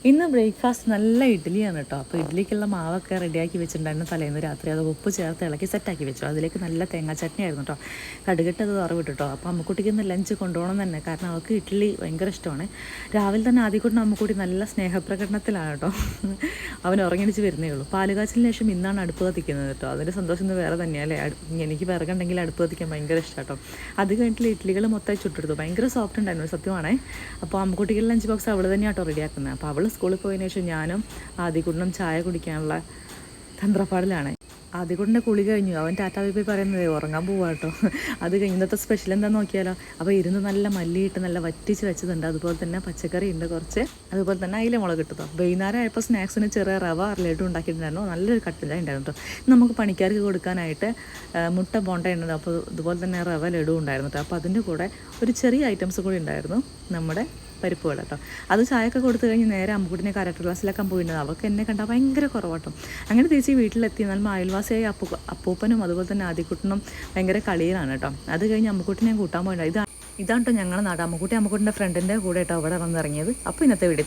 ഇന്ന് ബ്രേക്ക്ഫാസ്റ്റ് നല്ല ഇഡ്ഡലിയാണ് കേട്ടോ. അപ്പോൾ ഇഡ്ഡലിക്കുള്ള മാവൊക്കെ റെഡിയാക്കി വെച്ചിട്ടുണ്ടായിരുന്നു തലേന്ന് രാത്രി. അത് ഉപ്പ് ചേർത്ത് ഇളക്കി സെറ്റാക്കി വെച്ചു. അതിലേക്ക് നല്ല തേങ്ങാ ചട്നി ആയിരുന്നു കേട്ടോ. കടുകിട്ടത് വറവ് കേട്ടോ. അപ്പോൾ അമ്മക്കുട്ടിക്ക് ഇന്ന് ലഞ്ച് കൊണ്ടുപോകണം തന്നെ, കാരണം അവൾക്ക് ഇഡ്ഡലി ഭയങ്കര ഇഷ്ടമാണ്. രാവിലെ തന്നെ ആദ്യക്കൂട്ടി അമ്മക്കുട്ടി നല്ല സ്നേഹപ്രകടനത്തിലാണ് കേട്ടോ. അവൻ ഉറങ്ങിടിച്ച് വരുന്നേ ഉള്ളൂ. പാലുകാച്ചിന് ശേഷം ഇന്നാണ് അടുപ്പ് കത്തിക്കുന്നത് കേട്ടോ. അതിൻ്റെ സന്തോഷം ഇന്ന് വേറെ തന്നെയല്ലേ. എനിക്ക് വിറകുണ്ടെങ്കിൽ അടുപ്പ് കത്തിക്കാൻ ഭയങ്കര ഇഷ്ടം കേട്ടോ. അത് കഴിഞ്ഞിട്ട് ഇഡ്ഡലികൾ മൊത്തമായി ചുട്ടെടുത്തു. ഭയങ്കര സോഫ്റ്റ് ഉണ്ടായിരുന്നു, സത്യമാണേ. അപ്പോൾ അമ്മക്കുട്ടിക്ക് ലഞ്ച് ബോക്സ് അവൾ തന്നെയാണ് കേട്ടോ റെഡിയാക്കുന്നത്. അപ്പോൾ അവൾ സ്കൂളിൽ പോയതിനു ശേഷം ഞാനും ആദ്യകൂട്ടനും ചായ കുടിക്കാനുള്ള തന്ത്രപ്പാടിലാണ്. ആദ്യകൂട്ടൻ്റെ കുളി കഴിഞ്ഞു. അവൻ ടാറ്റാ ബൈ ബൈ പറയുന്നത് ഉറങ്ങാൻ പോവാ കേട്ടോ. അത് കഴിഞ്ഞ് ഇന്നത്തെ സ്പെഷ്യൽ എന്താണെന്ന് നോക്കിയാലോ. അപ്പോൾ ഇരുന്ന് നല്ല മല്ലിയിട്ട് നല്ല വറ്റിച്ച് വെച്ചതുണ്ട്. അതുപോലെ തന്നെ പച്ചക്കറി ഉണ്ട് കുറച്ച്. അതുപോലെ തന്നെ അതിലെ മുളക് കിട്ടുമോ. വൈകുന്നേരം ആയപ്പോൾ സ്നാക്സിന് ചെറിയ റവ ലഡു ഉണ്ടാക്കിയിട്ടുണ്ടായിരുന്നു. നല്ലൊരു കട്ടില ഉണ്ടായിരുന്നു കേട്ടോ. നമുക്ക് പണിക്കാർക്ക് കൊടുക്കാനായിട്ട് മുട്ട ബോണ്ട ഉണ്ട്. അപ്പോൾ അതുപോലെ തന്നെ റവ ലഡു ഉണ്ടായിരുന്നു കേട്ടോ. അപ്പോൾ അതിൻ്റെ കൂടെ ഒരു ചെറിയ ഐറ്റംസ് കൂടി ഉണ്ടായിരുന്നു, നമ്മുടെ പരിപ്പ് വട കേട്ടോ. അത് ചായയൊക്കെ കൊടുത്തു കഴിഞ്ഞ് നേരെ അമ്മക്കുട്ടിനെ കരാട്ടെ ക്ലാസ്സിലൊക്കെ പോയിട്ടുണ്ട്. അവൾക്ക് എന്നെ കണ്ടാൽ ഭയങ്കര കുറവാട്ടോ. അങ്ങനെ തിരിച്ച് വീട്ടിലെത്തി. എന്നാൽ അയൽവാസിയായി അപ്പൂപ്പനും അതുപോലെ തന്നെ ആദ്യക്കുട്ടനും ഭയങ്കര കളിയിലാണ് കേട്ടോ. അത് കഴിഞ്ഞ് അമ്മക്കുട്ടിനെ കൂട്ടാൻ പോയിട്ടുണ്ട്. ഇതാണ് കേട്ടോ ഞങ്ങളുടെ നാട്. അമ്മക്കുട്ടിൻ്റെ ഫ്രണ്ടിൻ്റെ കൂടെ കേട്ടോ അവിടെ വന്നിറങ്ങിയത്. അപ്പോൾ ഇന്നത്തെ വീഡിയോ